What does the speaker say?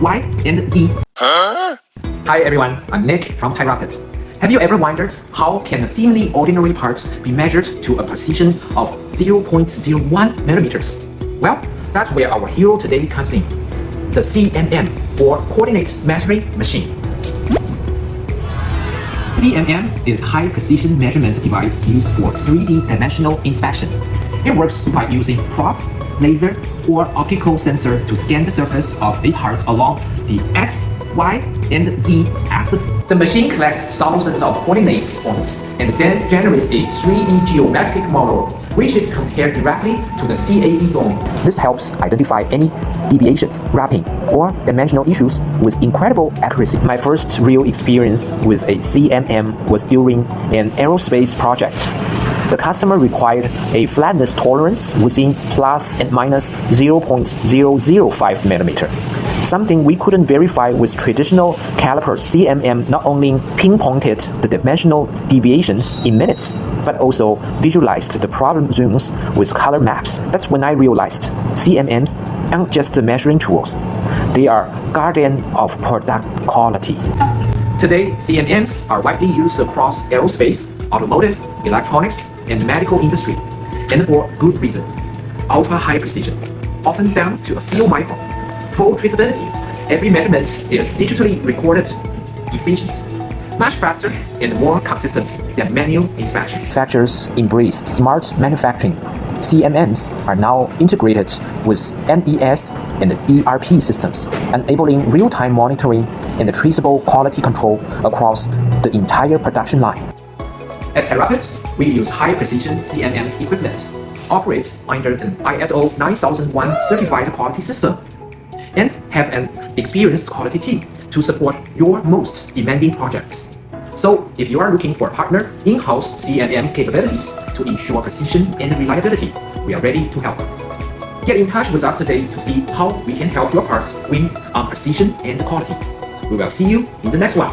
Y, and Z. Hi everyone, I'm Nick from TIRAPID. Have you ever wondered how can a seemingly ordinary part be measured to a precision of 0.01 millimeters? Well, that's where our hero today comes in, the CMM, or Coordinate Measuring Machine. CMM is high precision measurement device used for 3D dimensional inspection. It works by using probe, laser, or optical sensor to scan the surface of a part along the X, Y, and Z axis. The machine collects thousands of coordinates points and then generates a 3D geometric model, which is compared directly to the CAD drawing. This helps identify any deviations, wrapping, or dimensional issues with incredible accuracy. My first real experience with a CMM was during an aerospace project. The customer required a flatness tolerance within plus and minus 0.005 millimeter. Something we couldn't verify with traditional calipers. CMM not only pinpointed the dimensional deviations in minutes, but also visualized the problem zones with color maps. That's when I realized CMMs aren't just measuring tools. They are guardian of product quality. Today, CMMs are widely used across aerospace, automotive, electronics, and medical industry, and for good reason. Ultra-high precision, often down to a few micron. Full traceability. Every measurement is digitally recorded. Efficiency. Much faster and more consistent than manual inspection. Manufacturers embrace smart manufacturing. CMMs are now integrated with MES and ERP systems, enabling real-time monitoring and traceable quality control across the entire production line. At TIRAPID, we use high-precision CMM equipment, operate under an ISO 9001 certified quality system, and have an experienced quality team to support your most demanding projects. So, if you are looking for a partner in-house CMM capabilities to ensure precision and reliability, we are ready to help. Get in touch with us today to see how we can help your parts win on precision and quality. We will see you in the next one.